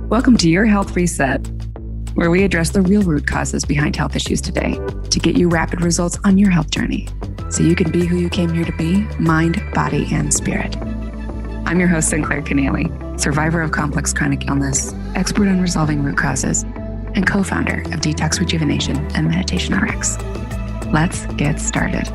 Welcome to Your Health Reset, where we address the real root causes behind health issues today to get you rapid results on your health journey so you can be who you came here to be, mind, body, and spirit. I'm your host, Sinclair Kennally, survivor of complex chronic illness, expert on resolving root causes, and co-founder of Detox Rejuvenation and Meditation RX. Let's get started.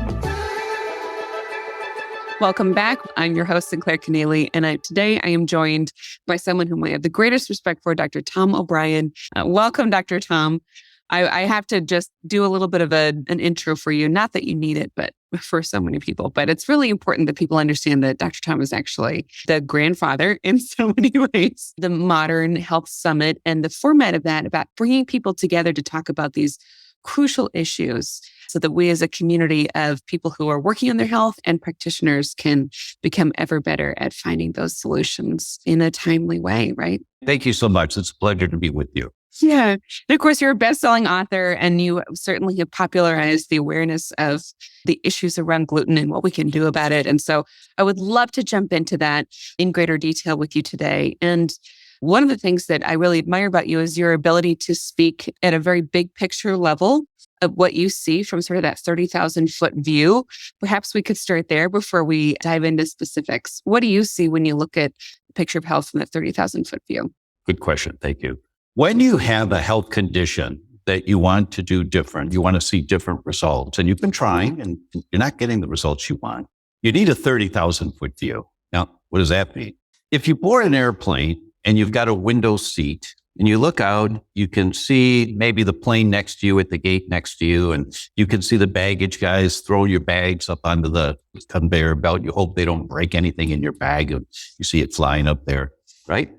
Welcome back. I'm your host, Sinclair Kennally, and today I am joined by someone whom I have the greatest respect for, Dr. Tom O'Brien. Welcome, Dr. Tom. I have to just do a little bit of an intro for you. Not that you need it, but for so many people. But it's really important that people understand that Dr. Tom is actually the grandfather in so many ways. The Modern Health Summit and the format of that, about bringing people together to talk about these crucial issues so that we as a community of people who are working on their health and practitioners can become ever better at finding those solutions in a timely way, right? Thank you so much. It's a pleasure to be with you. Yeah. And of course, you're a best-selling author, and you certainly have popularized the awareness of the issues around gluten and what we can do about it. And so I would love to jump into that in greater detail with you today. And one of the things that I really admire about you is your ability to speak at a very big picture level of what you see from sort of that 30,000 foot view. Perhaps we could start there before we dive into specifics. What do you see when you look at the picture of health from that 30,000 foot view? Good question. Thank you. When you have a health condition that you want to do different, you want to see different results, and you've been trying and you're not getting the results you want, you need a 30,000 foot view. Now, what does that mean? If you board an airplane and you've got a window seat and you look out, you can see maybe the plane next to you at the gate next to you, and you can see the baggage guys throw your bags up onto the conveyor belt. You hope they don't break anything in your bag, and you see it flying up there, right?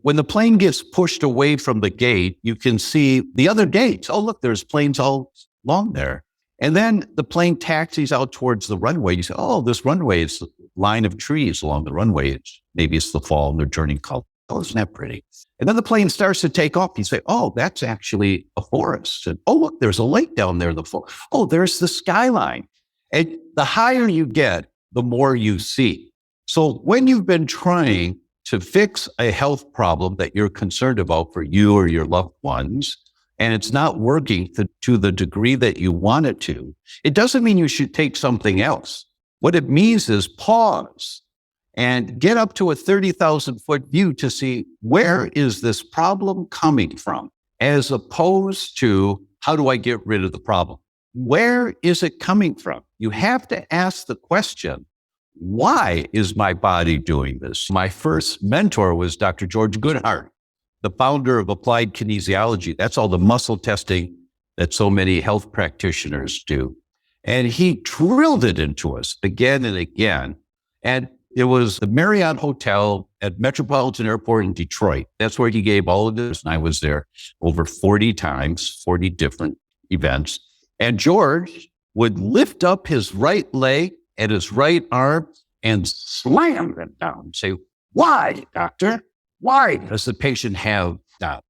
When the plane gets pushed away from the gate, you can see the other gates. Oh, look, there's planes all along there. And then the plane taxis out towards the runway. You say, oh, this runway is a line of trees along the runway. Maybe it's the fall and they're turning color. Oh, isn't that pretty? And then the plane starts to take off. You say, oh, that's actually a forest. And, oh, look, there's a lake down there. Oh, there's the skyline. And the higher you get, the more you see. So when you've been trying to fix a health problem that you're concerned about for you or your loved ones, and it's not working to the degree that you want it to, it doesn't mean you should take something else. What it means is pause and get up to a 30,000 foot view to see, where is this problem coming from? As opposed to, how do I get rid of the problem? Where is it coming from? You have to ask the question, why is my body doing this? My first mentor was Dr. George Goodhart, the founder of applied kinesiology. That's all the muscle testing that so many health practitioners do. And he drilled it into us again and again. And it was the Marriott Hotel at Metropolitan Airport in Detroit. That's where he gave all of this. And I was there over 40 times, 40 different events. And George would lift up his right leg and his right arm and slam it down and say, why, doctor? Why does the patient have that?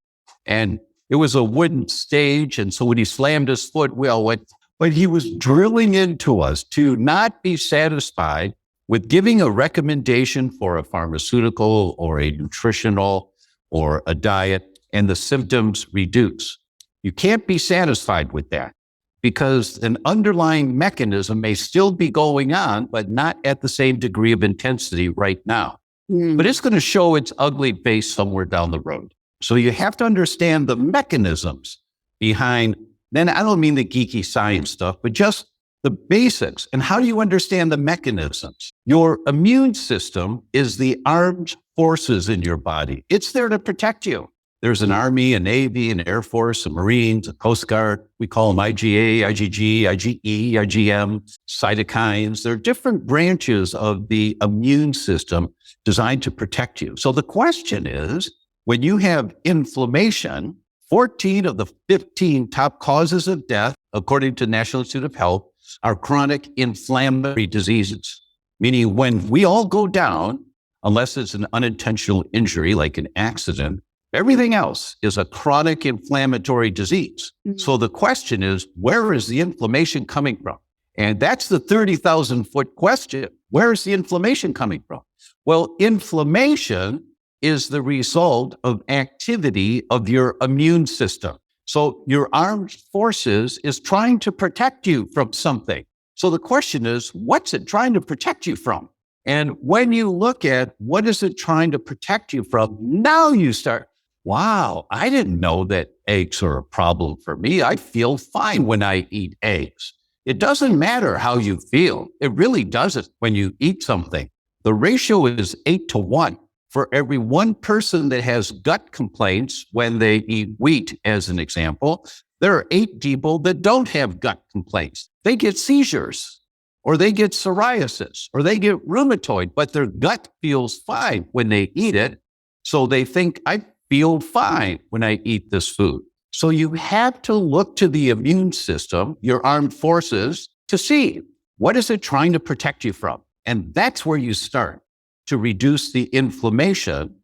And it was a wooden stage. And so when he slammed his foot, we all went, but he was drilling into us to not be satisfied with giving a recommendation for a pharmaceutical or a nutritional or a diet, and the symptoms reduce. You can't be satisfied with that because an underlying mechanism may still be going on, but not at the same degree of intensity right now. But it's going to show its ugly face somewhere down the road. So you have to understand the mechanisms behind, then I don't mean the geeky science stuff, but just the basics. And how do you understand the mechanisms? Your immune system is the armed forces in your body. It's there to protect you. There's an Army, a Navy, an Air Force, a Marines, a Coast Guard. We call them IgA, IgG, IgE, IgM, cytokines. There are different branches of the immune system designed to protect you. So the question is, when you have inflammation, 14 of the 15 top causes of death, according to National Institute of Health, are chronic inflammatory diseases. Meaning when we all go down, unless it's an unintentional injury like an accident, everything else is a chronic inflammatory disease. Mm-hmm. So the question is, where is the inflammation coming from? And that's the 30,000 foot question. Where is the inflammation coming from? Well, inflammation is the result of activity of your immune system. So your armed forces is trying to protect you from something. So the question is, what's it trying to protect you from? And when you look at what is it trying to protect you from, now you start, wow, I didn't know that eggs are a problem for me. I feel fine when I eat eggs. It doesn't matter how you feel. It really doesn't when you eat something. The ratio is 8-1. For every one person that has gut complaints when they eat wheat, as an example, there are 8 people that don't have gut complaints. They get seizures, or they get psoriasis, or they get rheumatoid, but their gut feels fine when they eat it. So they think, I feel fine when I eat this food. So you have to look to the immune system, your armed forces, to see what is it trying to protect you from. And that's where you start to reduce the inflammation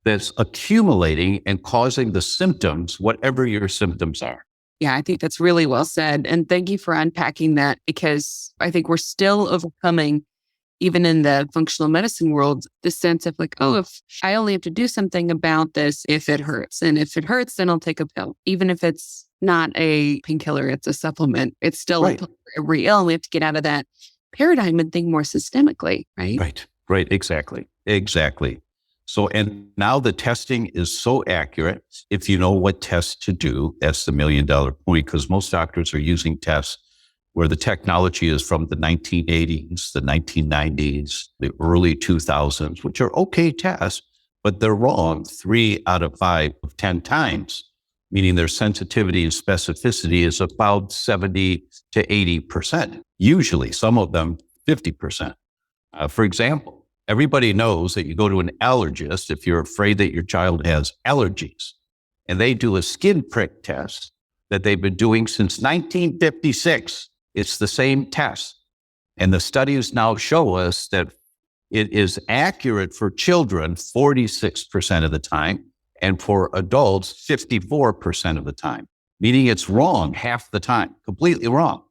that's accumulating and causing the symptoms, whatever your symptoms are. Yeah, I think that's really well said. And thank you for unpacking that, because I think we're still overcoming, even in the functional medicine world, the sense of like, oh, if I only have to do something about this if it hurts. And if it hurts, then I'll take a pill. Even if it's not a painkiller, it's a supplement. It's still a pill for every ill. We have to get out of that paradigm and think more systemically, right? Right. Exactly. So, and now the testing is so accurate. If you know what tests to do, that's the $1 million point, because most doctors are using tests where the technology is from the 1980s, the 1990s, the early 2000s, which are okay tests, but they're wrong 3 out of 5 of 10 times, meaning their sensitivity and specificity is about 70 to 80%. Usually, some of them 50%. For example, everybody knows that you go to an allergist if you're afraid that your child has allergies, and they do a skin prick test that they've been doing since 1956. It's the same test. And the studies now show us that it is accurate for children 46% of the time, and for adults 54% of the time, meaning it's wrong half the time, completely wrong.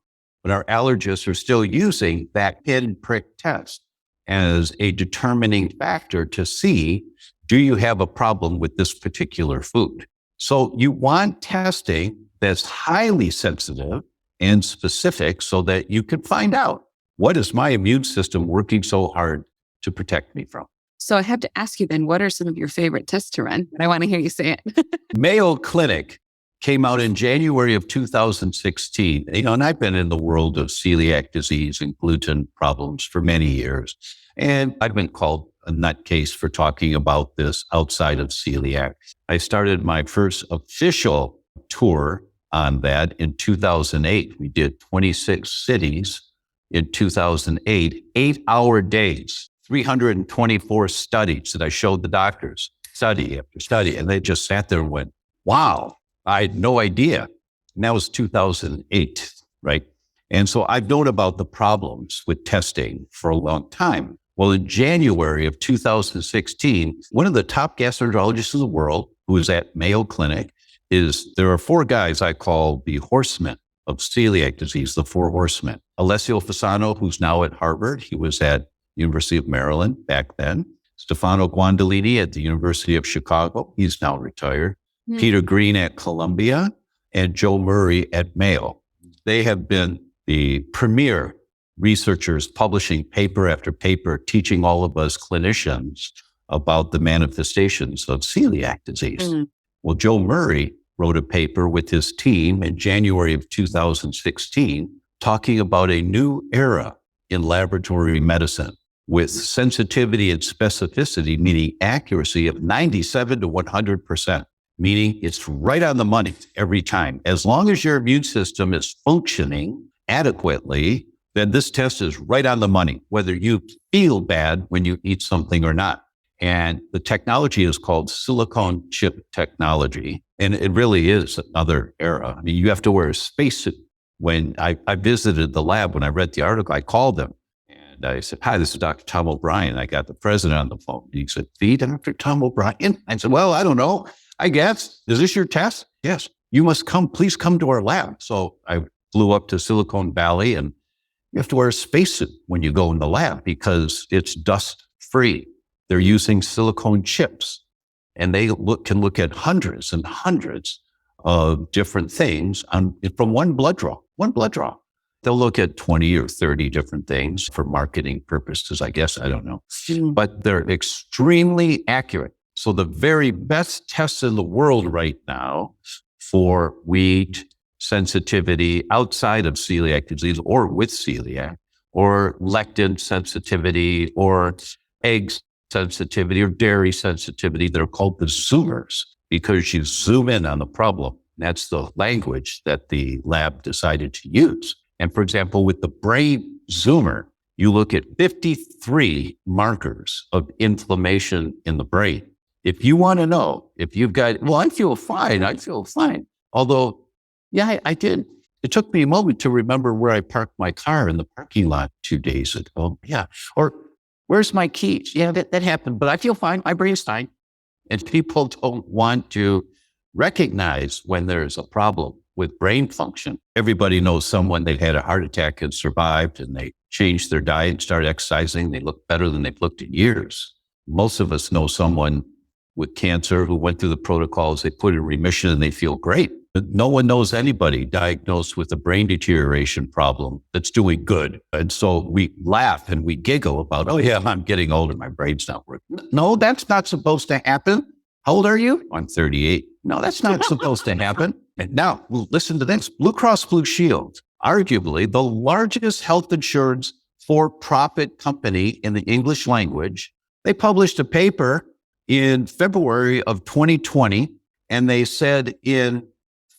But our allergists are still using that pin prick test as a determining factor to see, do you have a problem with this particular food? So you want testing that's highly sensitive and specific so that you can find out, what is my immune system working so hard to protect me from? So I have to ask you then, what are some of your favorite tests to run? I want to hear you say it. Mayo Clinic came out in January of 2016. And I've been in the world of celiac disease and gluten problems for many years. And I've been called a nutcase for talking about this outside of celiac. I started my first official tour on that in 2008. We did 26 cities in 2008, 8-hour days, 324 studies that I showed the doctors, study after study. And they just sat there and went, wow, I had no idea. And that was 2008, right? And so I've known about the problems with testing for a long time. Well, in January of 2016, one of the top gastroenterologists in the world, who was at Mayo Clinic, there are 4 guys I call the horsemen of celiac disease, the 4 horsemen. Alessio Fasano, who's now at Harvard. He was at University of Maryland back then. Stefano Guandolini at the University of Chicago. He's now retired. Peter Green at Columbia, and Joe Murray at Mayo. They have been the premier researchers publishing paper after paper, teaching all of us clinicians about the manifestations of celiac disease. Well, Joe Murray wrote a paper with his team in January of 2016, talking about a new era in laboratory medicine with sensitivity and specificity, meaning accuracy of 97 to 100%. Meaning it's right on the money every time. As long as your immune system is functioning adequately, then this test is right on the money, whether you feel bad when you eat something or not. And the technology is called silicone chip technology. And it really is another era. I mean, you have to wear a spacesuit. When I visited the lab, when I read the article, I called them. And I said, hi, this is Dr. Tom O'Brien. I got the president on the phone. He said, the Dr. Tom O'Brien? I said, well, I don't know. I guess. Is this your test? Yes. You must come. Please come to our lab. So I flew up to Silicon Valley, and you have to wear a spacesuit when you go in the lab because it's dust free. They're using silicone chips. and they can look at hundreds and hundreds of different things from one blood draw. They'll look at 20 or 30 different things for marketing purposes, I guess. I don't know. But they're extremely accurate. So the very best tests in the world right now for wheat sensitivity outside of celiac disease or with celiac, or lectin sensitivity, or egg sensitivity, or dairy sensitivity, they're called the zoomers because you zoom in on the problem. That's the language that the lab decided to use. And for example, with the brain zoomer, you look at 53 markers of inflammation in the brain. If you want to know if you've got, well, I feel fine. Although, yeah, I did. It took me a moment to remember where I parked my car in the parking lot 2 days ago. Yeah. Or where's my keys? Yeah, that happened, but I feel fine. My brain's fine. And people don't want to recognize when there's a problem with brain function. Everybody knows someone that had a heart attack and survived, and they changed their diet and started exercising. They look better than they've looked in years. Most of us know someone with cancer who went through the protocols, they put in remission, and they feel great. But no one knows anybody diagnosed with a brain deterioration problem that's doing good. And so we laugh and we giggle about, oh yeah, I'm getting older, my brain's not working. No, that's not supposed to happen. How old are you? I'm 38. No, that's not supposed to happen. And now, listen to this. Blue Cross Blue Shield, arguably the largest health insurance for-profit company in the English language, they published a paper in February of 2020, and they said in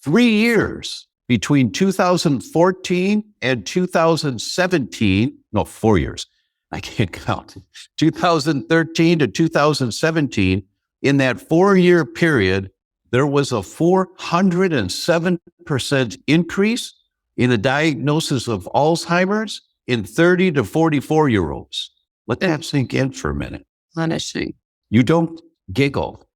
3 years, between 2014 and 2017, no, 4 years, I can't count, 2013 to 2017, in that 4-year period, there was a 407% increase in the diagnosis of Alzheimer's in 30 to 44-year-olds. Let that sink in for a minute. Astonishing. You don't giggle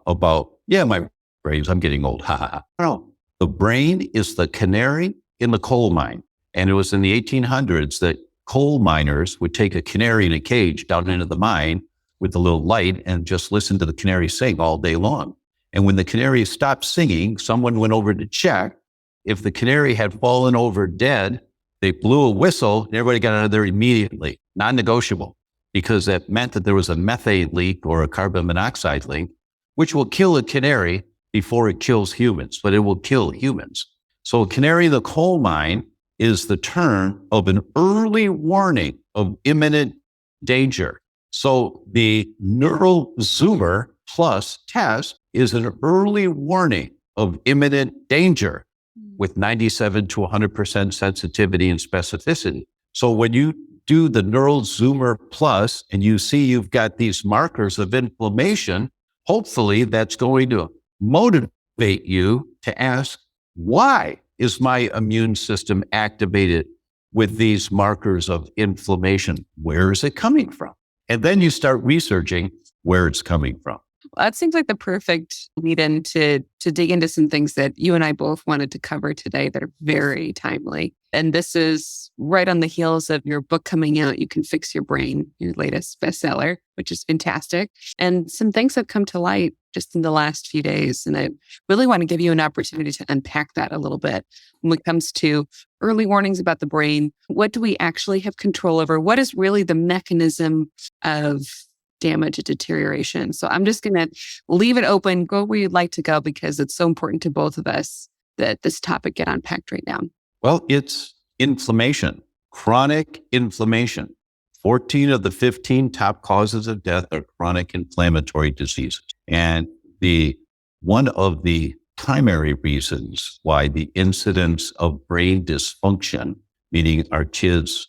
about, yeah, my brains, I'm getting old. Ha ha ha. No, the brain is the canary in the coal mine. And it was in the 1800s that coal miners would take a canary in a cage down into the mine with a little light and just listen to the canary sing all day long. And when the canary stopped singing, someone went over to check. If the canary had fallen over dead, they blew a whistle and everybody got out of there immediately, non-negotiable, because that meant that there was a methane leak or a carbon monoxide leak, which will kill a canary before it kills humans, but it will kill humans. So a canary in the coal mine is the term of an early warning of imminent danger. So the neural zoomer plus test is an early warning of imminent danger with 97 to 100% sensitivity and specificity. So when you do the neural zoomer plus and you see you've got these markers of inflammation, hopefully that's going to motivate you to ask, why is my immune system activated with these markers of inflammation? Where is it coming from? And then you start researching where it's coming from. Well, that seems like the perfect lead-in to dig into some things that you and I both wanted to cover today that are very timely. And this is right on the heels of your book coming out, You Can Fix Your Brain, your latest bestseller, which is fantastic. And some things have come to light just in the last few days. And I really want to give you an opportunity to unpack that a little bit when it comes to early warnings about the brain. What do we actually have control over? What is really the mechanism of damage and deterioration? So I'm just going to leave it open, go where you'd like to go, because it's so important to both of us that this topic get unpacked right now. Well, it's inflammation, chronic inflammation. 14 of the 15 top causes of death are chronic inflammatory diseases. And one of the primary reasons why the incidence of brain dysfunction, meaning our kids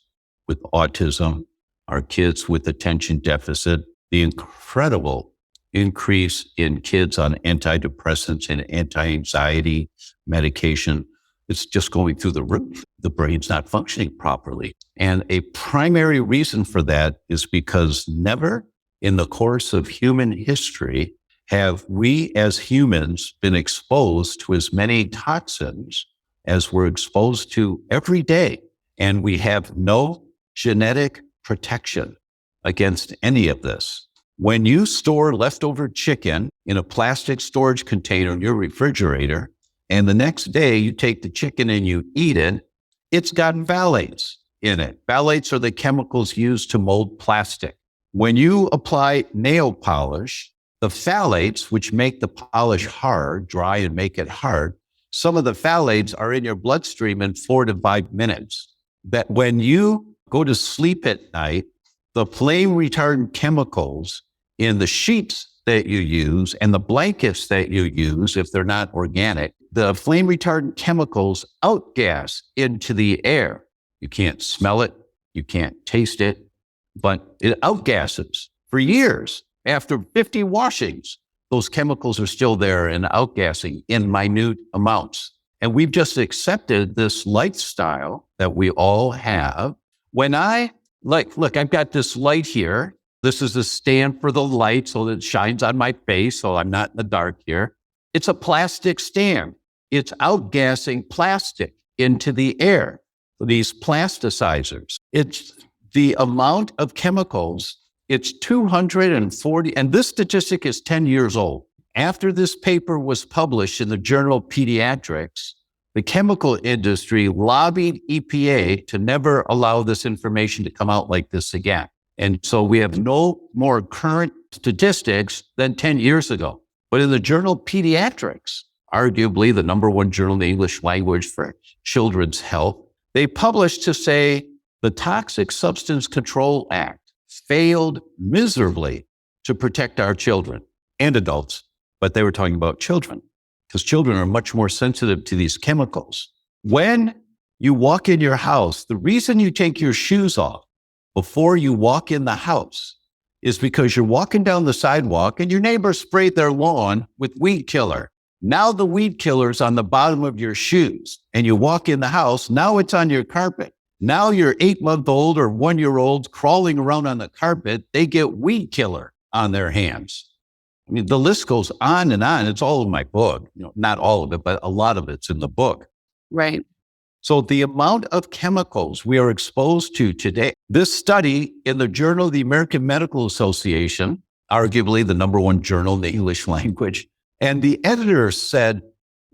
with autism, our kids with attention deficit, the incredible increase in kids on antidepressants and anti-anxiety medication, it's just going through the roof. The brain's not functioning properly. And a primary reason for that is because never in the course of human history have we as humans been exposed to as many toxins as we're exposed to every day. And we have no genetic protection against any of this. When you store leftover chicken in a plastic storage container in your refrigerator, and the next day you take the chicken and you eat it, it's got phthalates in it. Phthalates are the chemicals used to mold plastic. When you apply nail polish, the phthalates, which make the polish hard, dry and make it hard, some of the phthalates are in your bloodstream in 4 to 5 minutes. That when you go to sleep at night, the flame retardant chemicals in the sheets that you use and the blankets that you use, if they're not organic, the flame retardant chemicals outgas into the air. You can't smell it, you can't taste it, but it outgasses for years. After 50 washings, those chemicals are still there and outgassing in minute amounts. And we've just accepted this lifestyle that we all have. When look, I've got this light here. This is a stand for the light so that it shines on my face so I'm not in the dark here. It's a plastic stand. It's outgassing plastic into the air. These plasticizers. It's the amount of chemicals. It's 240, and this statistic is 10 years old. After this paper was published in the Journal of Pediatrics, the chemical industry lobbied EPA to never allow this information to come out like this again. And so we have no more current statistics than 10 years ago. But in the Journal of Pediatrics, arguably the number one journal in the English language for children's health, they published to say the Toxic Substance Control Act failed miserably to protect our children and adults, but they were talking about children because children are much more sensitive to these chemicals. When you walk in your house, the reason you take your shoes off before you walk in the house is because you're walking down the sidewalk and your neighbor sprayed their lawn with weed killer. Now the weed killer's on the bottom of your shoes and you walk in the house, now it's on your carpet. Now your 8-month-old or 1-year-old crawling around on the carpet, they get weed killer on their hands. I mean, the list goes on and on. It's all in my book. Not all of it, but a lot of it's in the book. Right. So the amount of chemicals we are exposed to today, this study in the Journal of the American Medical Association, arguably the number one journal in the English language, and the editor said,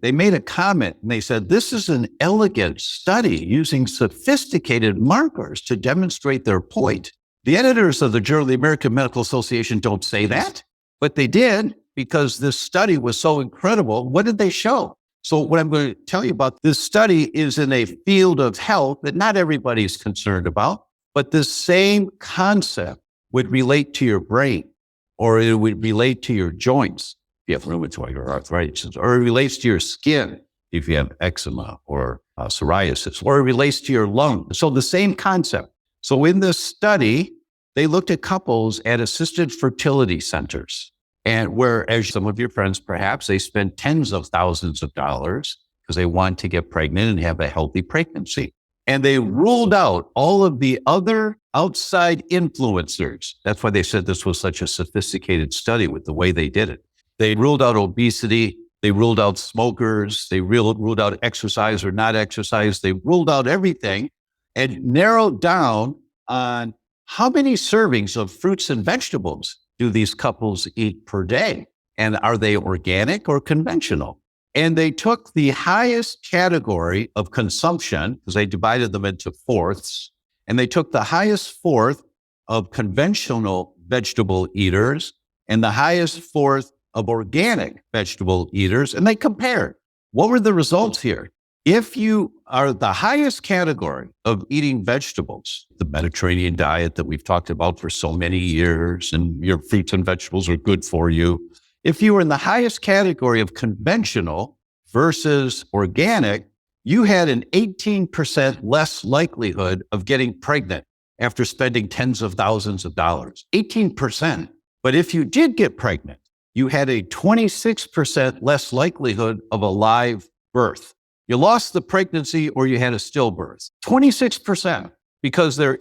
they made a comment and they said, this is an elegant study using sophisticated markers to demonstrate their point. The editors of the Journal of the American Medical Association don't say that, but they did because this study was so incredible. What did they show? So what I'm going to tell you about this study is in a field of health that not everybody's concerned about, but this same concept would relate to your brain or it would relate to your joints. If you have rheumatoid or arthritis, or it relates to your skin if you have eczema or psoriasis, or it relates to your lungs. So the same concept. So in this study, they looked at couples at assisted fertility centers, and where, as some of your friends perhaps, they spend tens of thousands of dollars because they want to get pregnant and have a healthy pregnancy. And they ruled out all of the other outside influencers. That's why they said this was such a sophisticated study with the way they did it. They ruled out obesity. They ruled out smokers. They ruled out exercise or not exercise. They ruled out everything and narrowed down on how many servings of fruits and vegetables do these couples eat per day? And are they organic or conventional? And they took the highest category of consumption, because they divided them into fourths, and they took the highest fourth of conventional vegetable eaters and the highest fourth of organic vegetable eaters, and they compared. What were the results here? If you are the highest category of eating vegetables, the Mediterranean diet that we've talked about for so many years, and your fruits and vegetables are good for you. If you were in the highest category of conventional versus organic, you had an 18% less likelihood of getting pregnant after spending tens of thousands of dollars. 18%. But if you did get pregnant, you had a 26% less likelihood of a live birth. You lost the pregnancy or you had a stillbirth. 26%, because they're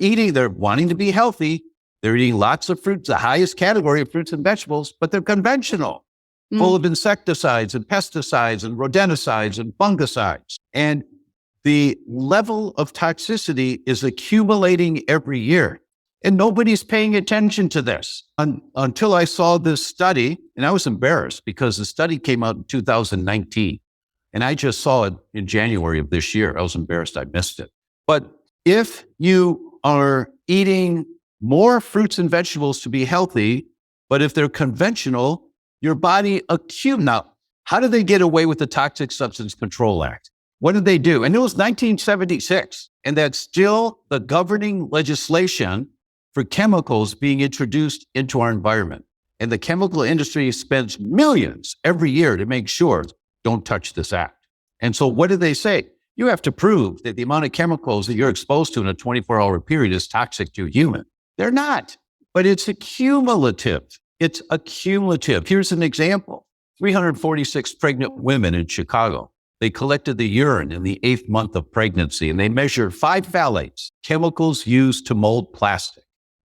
wanting to be healthy. They're eating lots of fruits, the highest category of fruits and vegetables, but they're conventional, full of insecticides and pesticides and rodenticides and fungicides. And the level of toxicity is accumulating every year. And nobody's paying attention to this until I saw this study. And I was embarrassed because the study came out in 2019. And I just saw it in January of this year. I was embarrassed I missed it. But if you are eating more fruits and vegetables to be healthy, but if they're conventional, your body accumulates. Now, how did they get away with the Toxic Substance Control Act? What did they do? And it was 1976. And that's still the governing legislation for chemicals being introduced into our environment. And the chemical industry spends millions every year to make sure don't touch this act. And so what did they say? You have to prove that the amount of chemicals that you're exposed to in a 24-hour period is toxic to a human. They're not, but it's accumulative. It's accumulative. Here's an example. 346 pregnant women in Chicago. They collected the urine in the 8th month of pregnancy, and they measured 5 phthalates, chemicals used to mold plastic,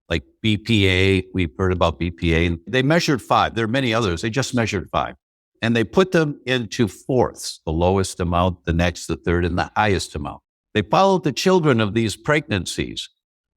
like BPA. We've heard about BPA. They measured 5. There are many others. They just measured 5. And they put them into fourths, the lowest amount, the next, the third, and the highest amount. They followed the children of these pregnancies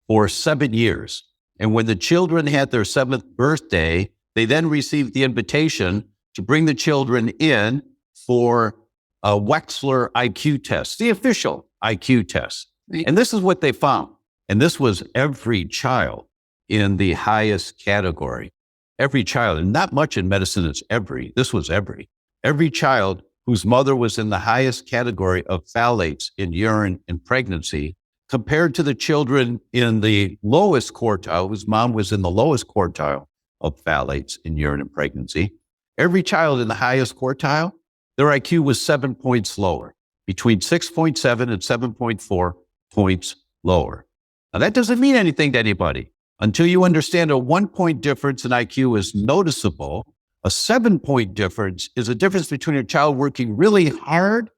for 7 years. And when the children had their 7th birthday, they then received the invitation to bring the children in for a Wechsler IQ test, the official IQ test. And this is what they found. And this was every child in the highest category. Every child, and not much in medicine is every. This was every. Every child whose mother was in the highest category of phthalates in urine in pregnancy, compared to the children in the lowest quartile, whose mom was in the lowest quartile of phthalates in urine in pregnancy. Every child in the highest quartile, their IQ was 7 points lower, between 6.7 and 7.4 points lower. Now, that doesn't mean anything to anybody. Until you understand a 1-point difference in IQ is noticeable, a 7-point difference is a difference between a child working really hard,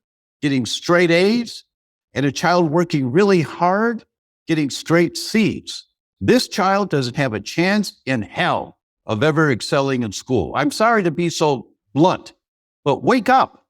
getting straight A's, and a child working really hard, getting straight C's. This child doesn't have a chance in hell of ever excelling in school. I'm sorry to be so blunt, but wake up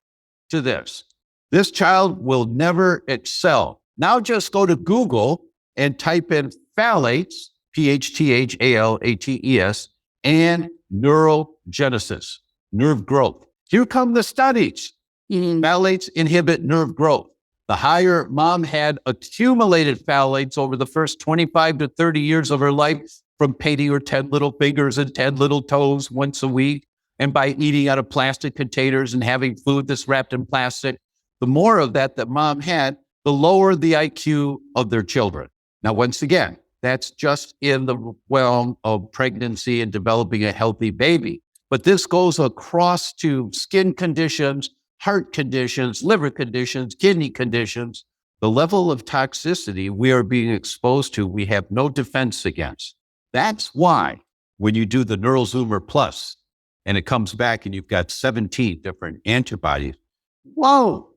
to this. This child will never excel. Now just go to Google and type in phthalates, PHTHALATES, and neurogenesis, nerve growth. Here come the studies. Phthalates inhibit nerve growth. The higher mom had accumulated phthalates over the first 25 to 30 years of her life from painting her 10 little fingers and 10 little toes once a week, and by eating out of plastic containers and having food that's wrapped in plastic, the more of that mom had, the lower the IQ of their children. Now, once again, that's just in the realm of pregnancy and developing a healthy baby. But this goes across to skin conditions, heart conditions, liver conditions, kidney conditions. The level of toxicity we are being exposed to, we have no defense against. That's why when you do the NeuroZoomer Plus and it comes back and you've got 17 different antibodies, whoa,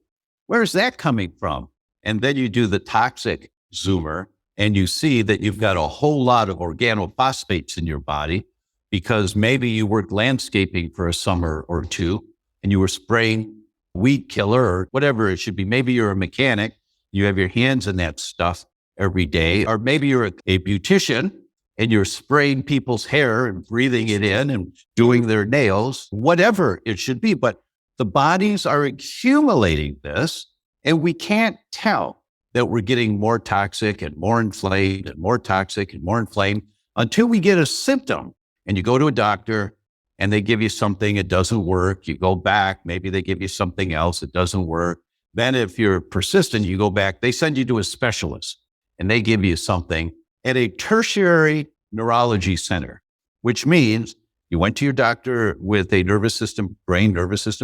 where's that coming from? And then you do the toxic Zoomer and you see that you've got a whole lot of organophosphates in your body because maybe you worked landscaping for a summer or two and you were spraying weed killer or whatever it should be. Maybe you're a mechanic, you have your hands in that stuff every day, or maybe you're a beautician and you're spraying people's hair and breathing it in and doing their nails, whatever it should be. But the bodies are accumulating this and we can't tell that we're getting more toxic and more inflamed and more toxic and more inflamed until we get a symptom and you go to a doctor and they give you something, it doesn't work. You go back, maybe they give you something else, it doesn't work. Then if you're persistent, you go back, they send you to a specialist and they give you something at a tertiary neurology center, which means you went to your doctor with a nervous system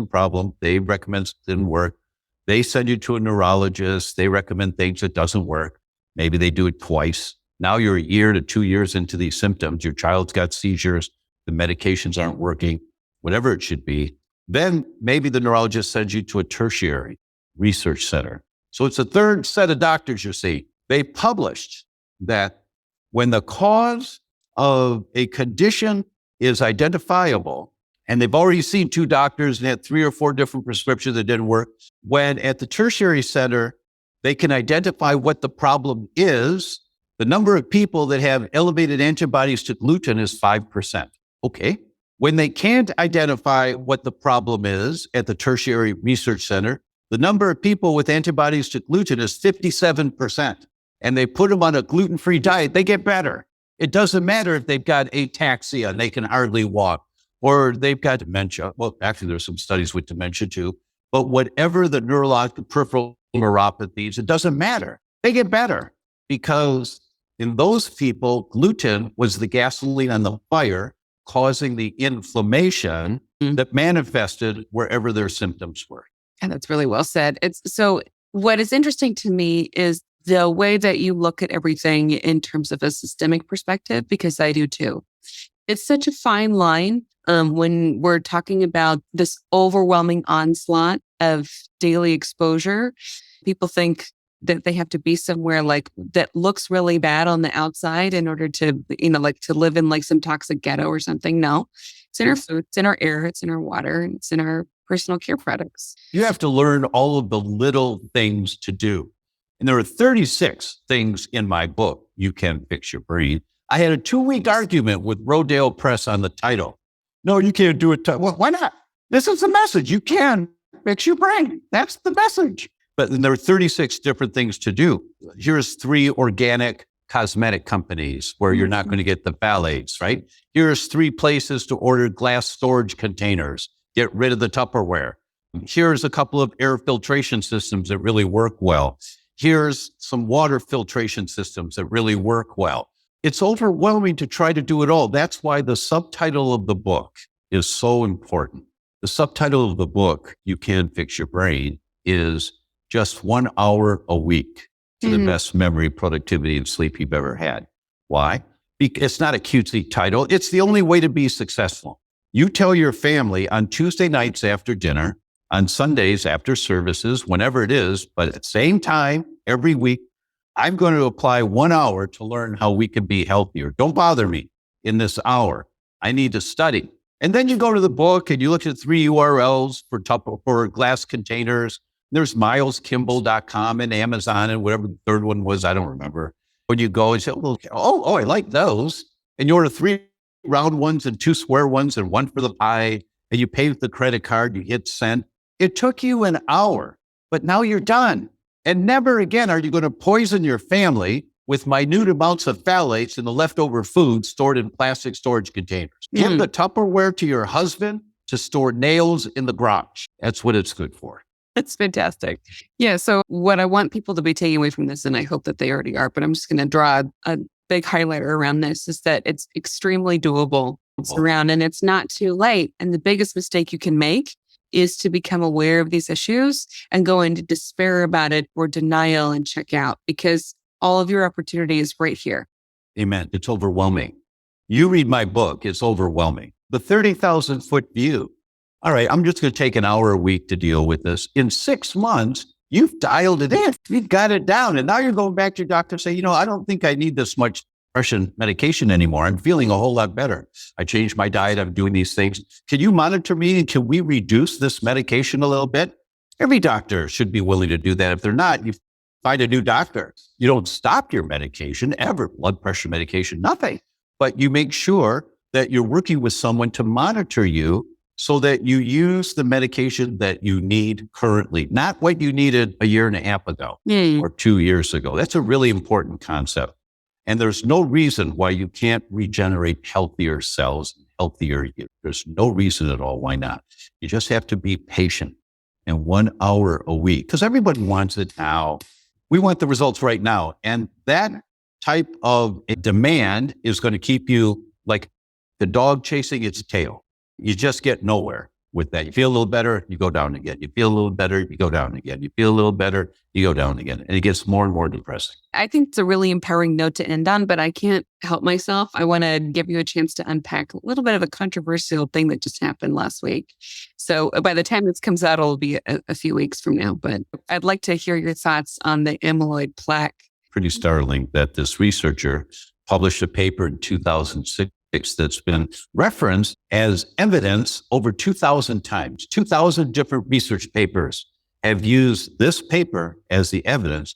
problem. They recommend it didn't work. They send you to a neurologist. They recommend things that doesn't work. Maybe they do it twice. Now you're a year to 2 years into these symptoms. Your child's got seizures. The medications aren't working, whatever it should be. Then maybe the neurologist sends you to a tertiary research center. So it's a third set of doctors you see. They published that when the cause of a condition is identifiable, and they've already seen 2 doctors and had 3 or 4 different prescriptions that didn't work, when at the tertiary center, they can identify what the problem is, The number of people that have elevated antibodies to gluten is 5%. Okay. When they can't identify what the problem is at the tertiary research center, the number of people with antibodies to gluten is 57%. And they put them on a gluten-free diet, they get better. It doesn't matter if they've got ataxia and they can hardly walk, or they've got dementia. Well, actually, there's some studies with dementia too. But whatever the neurological peripheral neuropathies, it doesn't matter. They get better because in those people, gluten was the gasoline on the fire, causing the inflammation that manifested wherever their symptoms were. And that's really well said. So what is interesting to me is the way that you look at everything in terms of a systemic perspective, because I do too. It's such a fine line when we're talking about this overwhelming onslaught of daily exposure. People think that they have to be somewhere like that looks really bad on the outside in order to, like to live in like some toxic ghetto or something. No, it's in our food, it's in our air, it's in our water, and it's in our personal care products. You have to learn all of the little things to do. And there are 36 things in my book, You Can Fix Your Brain. I had a 2-week argument with Rodale Press on the title. No, you can't do it. Well, why not? This is the message. You can fix your brain. That's the message. But there are 36 different things to do. Here's 3 organic cosmetic companies where you're not going to get the phthalates, right? Here's 3 places to order glass storage containers. Get rid of the Tupperware. Here's a couple of air filtration systems that really work well. Here's some water filtration systems that really work well. It's overwhelming to try to do it all. That's why the subtitle of the book is so important. The subtitle of the book, You Can Fix Your Brain, is just 1 hour a week to the best memory, productivity, and sleep you've ever had. Why? Because it's not a cutesy title. It's the only way to be successful. You tell your family on Tuesday nights after dinner, on Sundays after services, whenever it is, but at the same time, every week, I'm going to apply 1 hour to learn how we can be healthier. Don't bother me in this hour. I need to study. And then you go to the book and you look at 3 URLs for glass containers. There's mileskimball.com and Amazon and whatever the third one was, I don't remember. When you go and say, I like those. And you order 3 round ones and 2 square ones and 1 for the pie. And you pay with the credit card, you hit send. It took you an hour, but now you're done. And never again are you going to poison your family with minute amounts of phthalates in the leftover food stored in plastic storage containers. Give the Tupperware to your husband to store nails in the garage. That's what it's good for. That's fantastic. Yeah. So what I want people to be taking away from this, and I hope that they already are, but I'm just going to draw a big highlighter around this, is that it's extremely doable. It's around and it's not too late. And the biggest mistake you can make is to become aware of these issues and go into despair about it or denial and check out, because all of your opportunity is right here. Amen. It's overwhelming. You read my book, it's overwhelming. The 30,000 foot view. All right, I'm just going to take an hour a week to deal with this. In 6 months, you've dialed it in. You've got it down. And now you're going back to your doctor and say, I don't think I need this much depression medication anymore. I'm feeling a whole lot better. I changed my diet. I'm doing these things. Can you monitor me? And can we reduce this medication a little bit? Every doctor should be willing to do that. If they're not, you find a new doctor. You don't stop your medication ever, blood pressure medication, nothing. But you make sure that you're working with someone to monitor you so that you use the medication that you need currently, not what you needed a year and a half ago or 2 years ago. That's a really important concept. And there's no reason why you can't regenerate healthier cells, healthier you. There's no reason at all why not. You just have to be patient. And 1 hour a week, because everybody wants it now. We want the results right now. And that type of demand is going to keep you like the dog chasing its tail. You just get nowhere with that. You feel a little better, you go down again. You feel a little better, you go down again. You feel a little better, you go down again. And it gets more and more depressing. I think it's a really empowering note to end on, but I can't help myself. I want to give you a chance to unpack a little bit of a controversial thing that just happened last week. So by the time this comes out, it'll be a few weeks from now. But I'd like to hear your thoughts on the amyloid plaque. Pretty startling that this researcher published a paper in 2006 that's been referenced as evidence over 2,000 times. 2,000 different research papers have used this paper as the evidence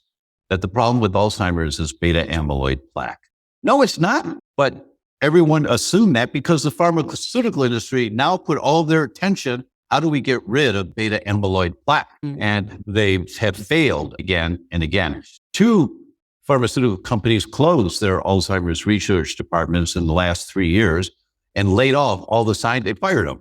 that the problem with Alzheimer's is beta-amyloid plaque. No, it's not. But everyone assumed that because the pharmaceutical industry now put all their attention, how do we get rid of beta-amyloid plaque? And they have failed again and again. 2 pharmaceutical companies closed their Alzheimer's research departments in the last 3 years and laid off all the scientists. They fired them.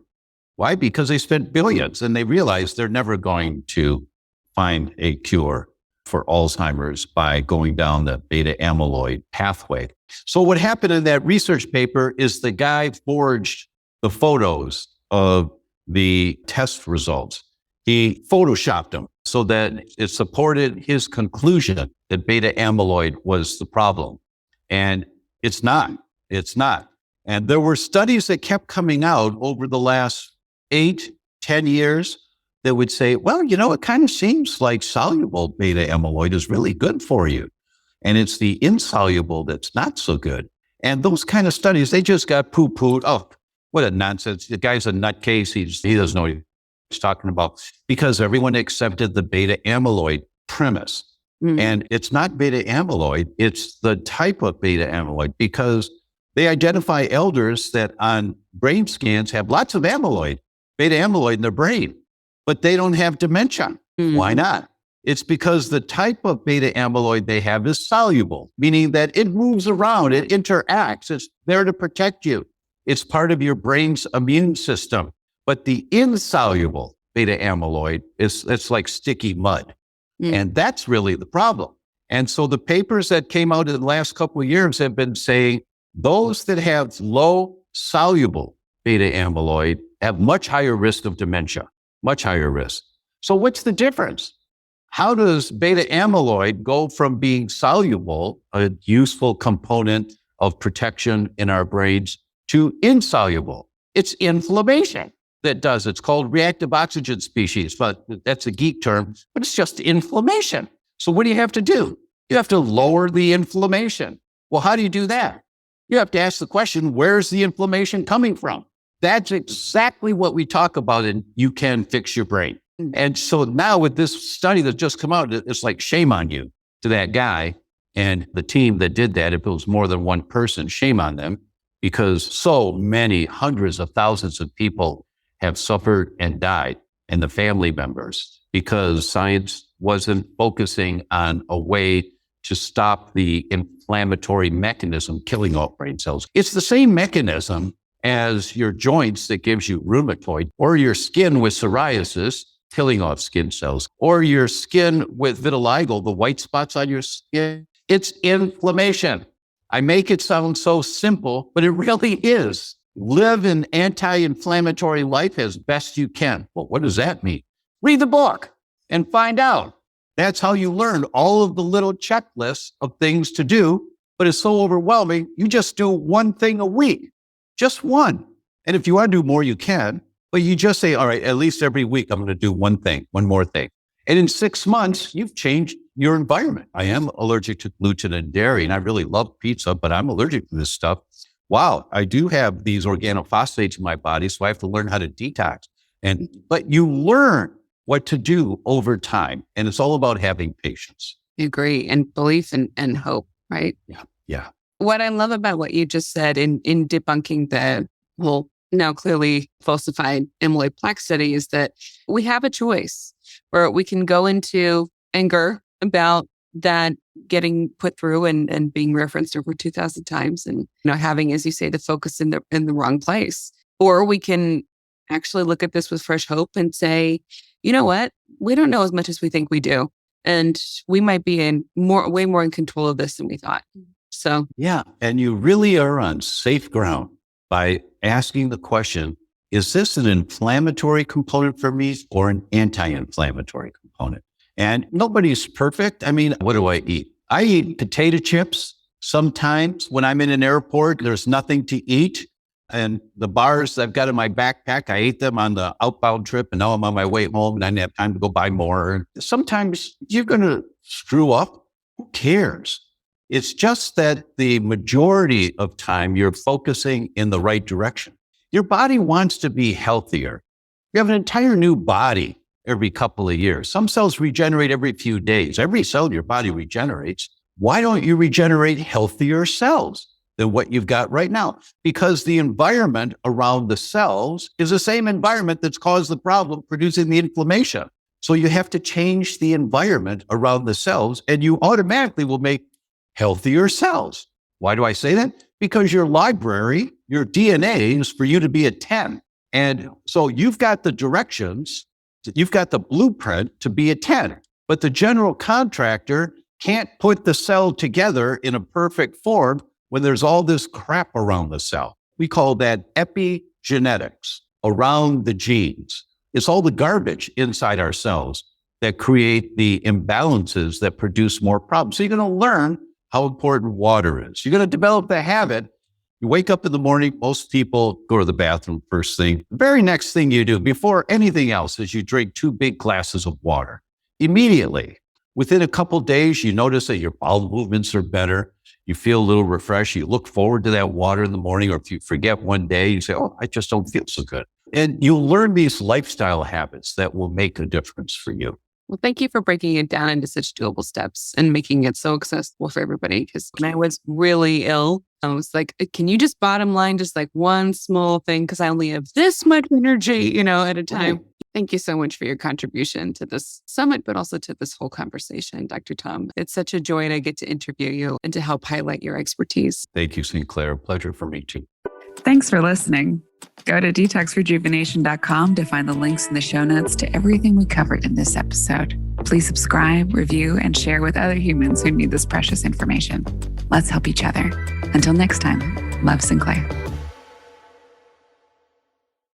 Why? Because they spent billions and they realized they're never going to find a cure for Alzheimer's by going down the beta-amyloid pathway. So what happened in that research paper is the guy forged the photos of the test results. He photoshopped them so that it supported his conclusion that beta-amyloid was the problem. And it's not. It's not. And there were studies that kept coming out over the last 8, 10 years that would say, well, it kind of seems like soluble beta-amyloid is really good for you. And it's the insoluble that's not so good. And those kind of studies, they just got poo-pooed. Oh, what a nonsense. The guy's a nutcase. He doesn't know what he's talking about, because everyone accepted the beta-amyloid premise. And it's not beta-amyloid. It's the type of beta-amyloid, because they identify elders that on brain scans have lots of amyloid, beta-amyloid in their brain, but they don't have dementia. Why not? It's because the type of beta-amyloid they have is soluble, meaning that it moves around, it interacts, it's there to protect you. It's part of your brain's immune system. But the insoluble beta-amyloid it's like sticky mud. And that's really the problem. And so the papers that came out in the last couple of years have been saying those that have low soluble beta-amyloid have much higher risk of dementia, much higher risk. So what's the difference? How does beta-amyloid go from being soluble, a useful component of protection in our brains, to insoluble? It's inflammation that does. It's called reactive oxygen species, but that's a geek term, but it's just inflammation. So what do you have to do? You have to lower the inflammation. Well, how do you do that? You have to ask the question, where's the inflammation coming from? That's exactly what we talk about in You Can Fix Your Brain. And so now with this study that's just come out, it's like shame on you to that guy and the team that did that. If it was more than one person, shame on them, because so many hundreds of thousands of people have suffered and died, and the family members, because science wasn't focusing on a way to stop the inflammatory mechanism killing off brain cells. It's the same mechanism as your joints that gives you rheumatoid, or your skin with psoriasis, killing off skin cells, or your skin with vitiligo, the white spots on your skin. It's inflammation. I make it sound so simple, but it really is. Live an anti-inflammatory life as best you can. Well, what does that mean? Read the book and find out. That's how you learn all of the little checklists of things to do, but it's so overwhelming. You just do one thing a week, just one. And if you want to do more, you can, but you just say, all right, at least every week, I'm going to do one thing, one more thing. And in 6 months, you've changed your environment. I am allergic to gluten and dairy, and I really love pizza, but I'm allergic to this stuff. Wow, I do have these organophosphates in my body, so I have to learn how to detox. But you learn what to do over time, and it's all about having patience. I agree. And belief and hope, right? Yeah. What I love about what you just said in debunking the whole now clearly falsified amyloid plaque study is that we have a choice where we can go into anger about that getting put through and being referenced over 2,000 times and having, as you say, the focus in the wrong place. Or we can actually look at this with fresh hope and say, you know what? We don't know as much as we think we do. And we might be way more in control of this than we thought. So yeah. And you really are on safe ground by asking the question, is this an inflammatory component for me or an anti-inflammatory component? And nobody's perfect. I mean, what do I eat? I eat potato chips. Sometimes when I'm in an airport, there's nothing to eat. And the bars I've got in my backpack, I ate them on the outbound trip, and now I'm on my way home and I didn't have time to go buy more. Sometimes you're going to screw up. Who cares? It's just that the majority of time you're focusing in the right direction. Your body wants to be healthier. You have an entire new body every couple of years. Some cells regenerate every few days. Every cell in your body regenerates. Why don't you regenerate healthier cells than what you've got right now? Because the environment around the cells is the same environment that's caused the problem, producing the inflammation. So you have to change the environment around the cells, and you automatically will make healthier cells. Why do I say that? Because your library, your DNA is for you to be a 10. And so you've got the directions, you've got the blueprint to be a 10. But the general contractor can't put the cell together in a perfect form when there's all this crap around the cell. We call that epigenetics, around the genes. It's all the garbage inside our cells that create the imbalances that produce more problems. So you're going to learn how important water is. You're going to develop the habit. You wake up in the morning, most people go to the bathroom first thing. The very next thing you do before anything else is you drink 2 big glasses of water. Immediately, within a couple of days, you notice that your bowel movements are better. You feel a little refreshed. You look forward to that water in the morning, or if you forget one day, you say, oh, I just don't feel so good. And you'll learn these lifestyle habits that will make a difference for you. Well, thank you for breaking it down into such doable steps and making it so accessible for everybody. Because when I was really ill, I was like, can you just bottom line just like one small thing? Because I only have this much energy, at a time. Right. Thank you so much for your contribution to this summit, but also to this whole conversation, Dr. Tom. It's such a joy to get to interview you and to help highlight your expertise. Thank you, Sinclair. Pleasure for me too. Thanks for listening. Go to detoxrejuvenation.com to find the links in the show notes to everything we covered in this episode. Please subscribe, review, and share with other humans who need this precious information. Let's help each other. Until next time, love, Sinclair.